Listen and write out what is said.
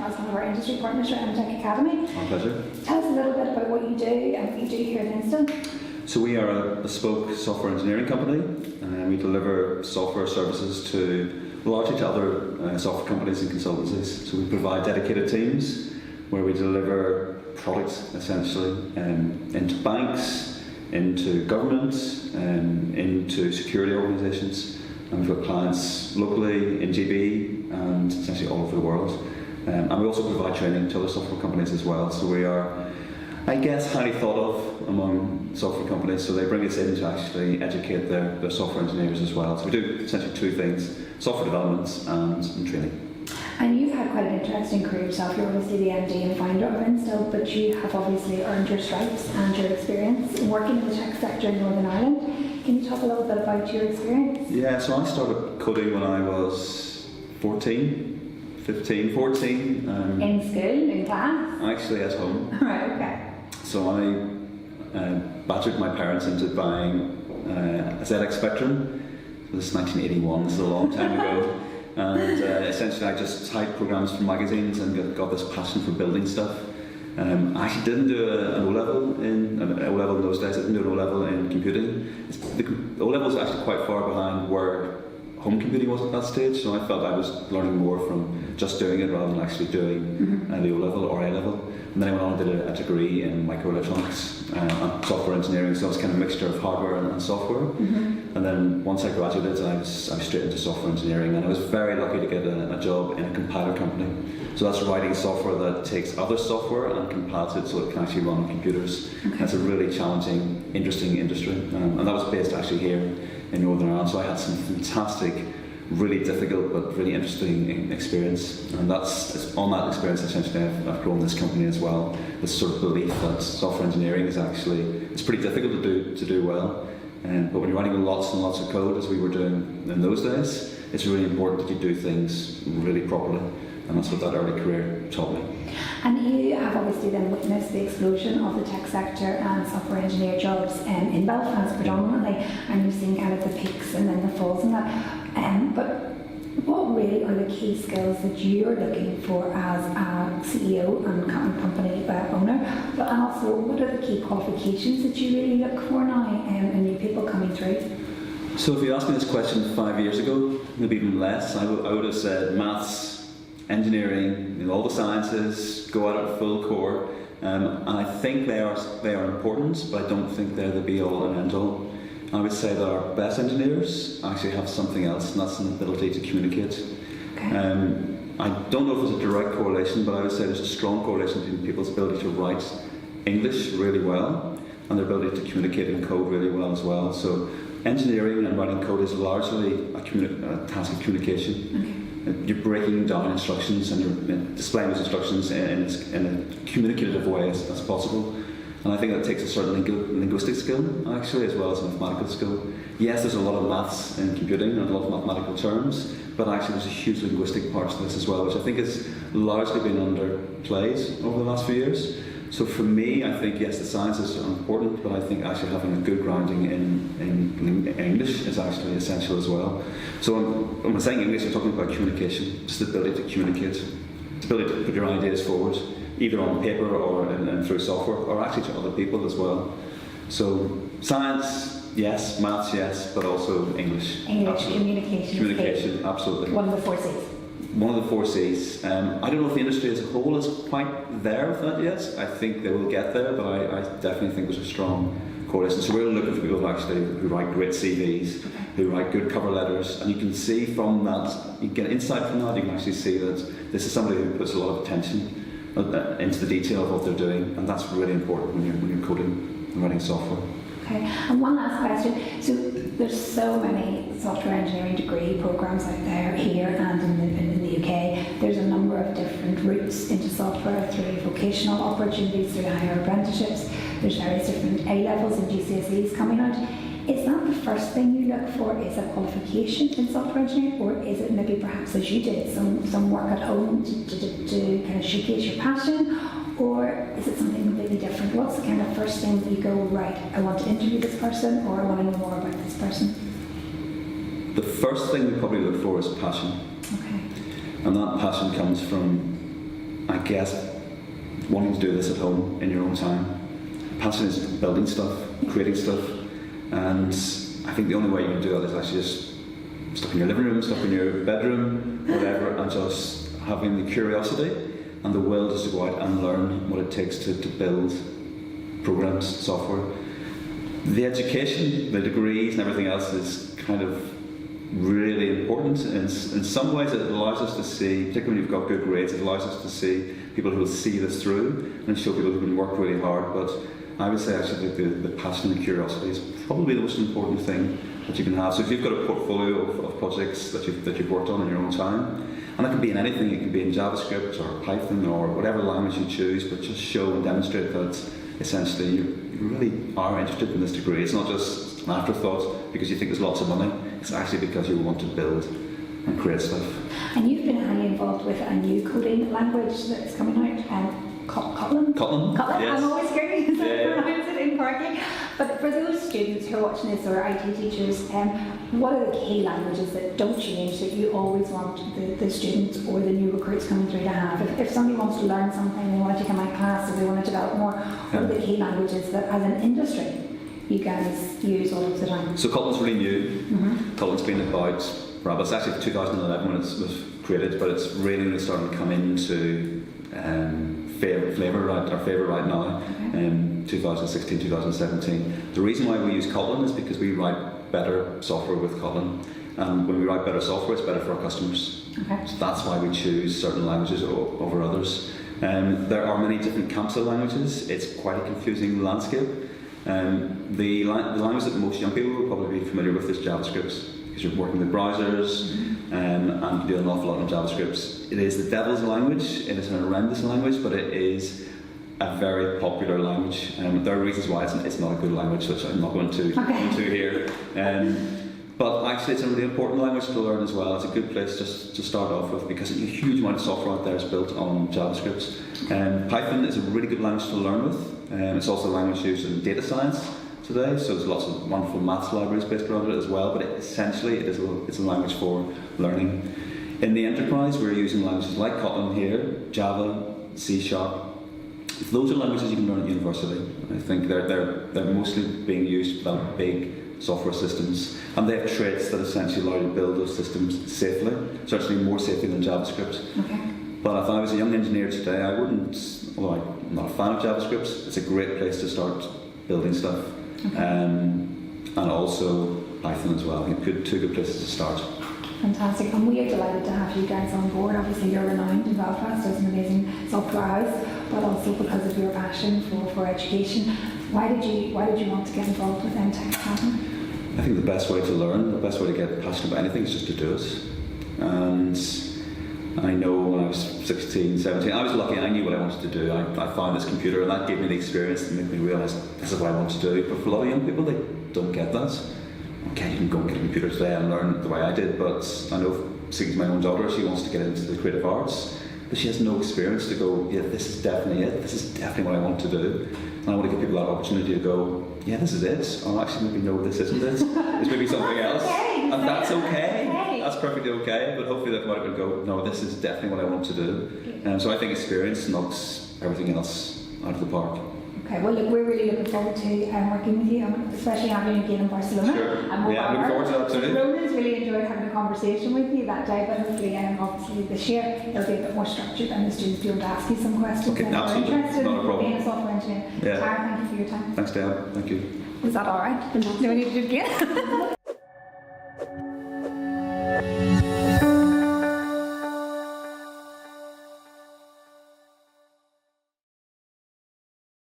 as one of our industry partners at mTech Academy. My pleasure. Tell us a little bit about what you do and what you do here at Instil. So we are a bespoke software engineering company, and we deliver software services to largely to other software companies and consultancies. So we provide dedicated teams where we deliver products essentially into banks, into government, into security organisations. And we've got clients locally in GB and essentially all over the world. And we also provide training to other software companies as well. So we are, I guess, highly thought of among software companies. So they bring us in to actually educate their software engineers as well. So we do essentially two things: software development and training. And you've had quite an interesting career yourself. You're obviously the MD and founder of Instil, but you have obviously earned your stripes and your experience working in the tech sector in Northern Ireland. Can you talk a little bit about your experience? Yeah, so I started coding when I was 14. In school, in class? Actually at home. Right, okay. So I badgered my parents into buying a ZX Spectrum. So this is 1981, this is a long time ago. And essentially I just typed programs for magazines and got this passion for building stuff. I actually didn't do an O-level in those days. I didn't do an O-level in computing. The O-level was actually quite far behind where home computing was at that stage, so I felt I was learning more from just doing it rather than actually doing the O-level or A-level. And then I went on and did a degree in microelectronics and software engineering, so it was kind of a mixture of hardware and software. And then once I graduated, I was straight into software engineering, and I was very lucky to get a job in a compiler company. So that's writing software that takes other software and compiles it so it can actually run on computers. Okay. That's a really challenging, interesting industry, and that was based actually here in Northern Ireland. So I had some fantastic, really difficult but really interesting experience, and that's on that experience essentially I've grown this company as well. This sort of belief that software engineering is actually, it's pretty difficult to do well, but when you're writing lots and lots of code as we were doing in those days, it's really important that you do things really properly, and that's what that early career taught me. And you have obviously then witnessed the explosion of the tech sector and software engineer jobs in Belfast predominantly, and you've seen kind of the peaks and then the falls in that. But what really are the key skills that you're looking for as a CEO and company owner? But also, what are the key qualifications that you really look for now in new people coming through? So if you asked me this question 5 years ago, maybe even less, I would have said maths, engineering, all the sciences, go at it full core. And I think they are important, but I don't think they're the be-all and end-all. I would say that our best engineers actually have something else, and that's an ability to communicate. Okay. I don't know if there's a direct correlation, but I would say there's a strong correlation between people's ability to write English really well and their ability to communicate in code really well as well. So engineering and writing code is largely a task of communication. Okay. You're breaking down instructions and you're displaying those instructions in a communicative way as possible. And I think that takes a certain linguistic skill, actually, as well as a mathematical skill. Yes, there's a lot of maths in computing and a lot of mathematical terms, but actually there's a huge linguistic part to this as well, which I think has largely been underplayed over the last few years. So for me, I think, yes, the sciences are important, but I think actually having a good grounding in English is actually essential as well. So when I'm saying English, I'm talking about communication, just the ability to communicate, the ability to put your ideas forward, either on paper or and through software, or actually to other people as well. So science, yes, maths, yes, but also English. Communication, absolutely. One of the 4 C's. One of the 4 C's. I don't know if the industry as a whole is quite there with that yet. I think they will get there, but I definitely think there's a strong correlation. So we're looking for people who write great CVs, who write good cover letters, and you can see from that, you get insight from that, you can actually see that this is somebody who puts a lot of attention into the detail of what they're doing, and that's really important when you're coding and writing software. Okay, and one last question. So there's so many software engineering degree programs out there here and in the UK. There's a number of different routes into software through vocational opportunities, through higher apprenticeships. There's various different A-levels and GCSEs coming out. Is that the first thing you look for, is a qualification in software engineering, or is it maybe perhaps as you did, some work at home to kind of showcase your passion, or is it something completely different? What's the kind of first thing that you go, right, I want to interview this person, or I want to know more about this person? The first thing we probably look for is passion. Okay. And that passion comes from I guess, wanting to do this at home in your own time. Passion is building stuff, creating stuff, and I think the only way you can do it is actually just stuff in your living room, stuff in your bedroom, whatever, and just having the curiosity and the will just to go out and learn what it takes to build programs, software. The education, the degrees and everything else is kind of really important. In some ways it allows us to see, particularly when you've got good grades, it allows us to see people who will see this through and show people who can work really hard. But I would say actually the passion and curiosity is probably the most important thing that you can have. So if you've got a portfolio of projects that you've worked on in your own time, and that can be in anything, it can be in JavaScript or Python or whatever language you choose, but just show and demonstrate that essentially you really are interested in this degree. It's not just an afterthought because you think there's lots of money, it's actually because you want to build and create stuff. And you've been highly involved with a new coding language that's coming out, Kotlin? Kotlin, yes. I'm always curious to Yeah. pronounce it incorrectly. But for those students who are watching this, or IT teachers, what are the key languages that don't change that you always want the students or the new recruits coming through to have? If somebody wants to learn something, they want to take a math class, or they want to develop more, what are the key languages that as an industry you guys use all of the time? So Kotlin's really new. Kotlin's been about, well, it's actually 2011 when it was created, but it's really starting to come into favour right now, in 2016, 2017. The reason why we use Kotlin is because we write better software with Kotlin, and when we write better software, it's better for our customers. So that's why we choose certain languages over others. There are many different camps of languages. It's quite a confusing landscape. The language that most young people will probably be familiar with is JavaScript, because you're working with browsers and you do an awful lot of JavaScript. It is the devil's language. It is an horrendous language, but it is a very popular language. There are reasons why it's not a good language, which I'm not going to go into here. But actually, it's a really important language to learn as well. It's a good place just to start off with because a huge amount of software out there is built on JavaScript. Python is a really good language to learn with. It's also a language used in data science today, so there's lots of wonderful maths libraries based around it as well, but essentially it's a language for learning. In the enterprise, we're using languages like Kotlin here, Java, C#. Those are languages you can learn at university. I think they're mostly being used without big software systems, and they have traits that essentially allow you to build those systems safely, certainly more safely than JavaScript. But if I was a young engineer today, I wouldn't, although I'm not a fan of JavaScript, it's a great place to start building stuff. And also Python as well. I think two good places to start. Fantastic, and we are delighted to have you guys on board. Obviously you're renowned in Belfast as an amazing software house, but also because of your passion for education. Why did you want to get involved with mTech? I think the best way to learn, the best way to get passionate about anything is just to do it. And I know when I was 16, 17, I was lucky, I knew what I wanted to do. I found this computer and that gave me the experience to make me realise this is what I want to do. But for a lot of young people, they don't get that. Okay, you can go and get a computer today and learn the way I did, but I know, seeing my own daughter, she wants to get into the creative arts, but she has no experience to go, yeah, this is definitely it, this is definitely what I want to do. And I want to give people that opportunity to go, yeah, this is it, or actually maybe no, this isn't it, it's maybe something else, and that's okay, that's perfectly okay, but hopefully they come out and go, no, this is definitely what I want to do. And so I think experience knocks everything else out of the park. Okay, well look, we're really looking forward to working with you, especially having you again in Barcelona. Sure. Yeah, looking forward to that too. Roman's really enjoyed having a conversation with you that day, but hopefully obviously this year it'll be a bit more structured and the students will be able to ask you some questions. Okay, absolutely, interested not a problem. in being a software engineer. Yeah. Tara, thank you for your time. Thanks, Diane. Thank you. Was that alright? Do we need to do it again?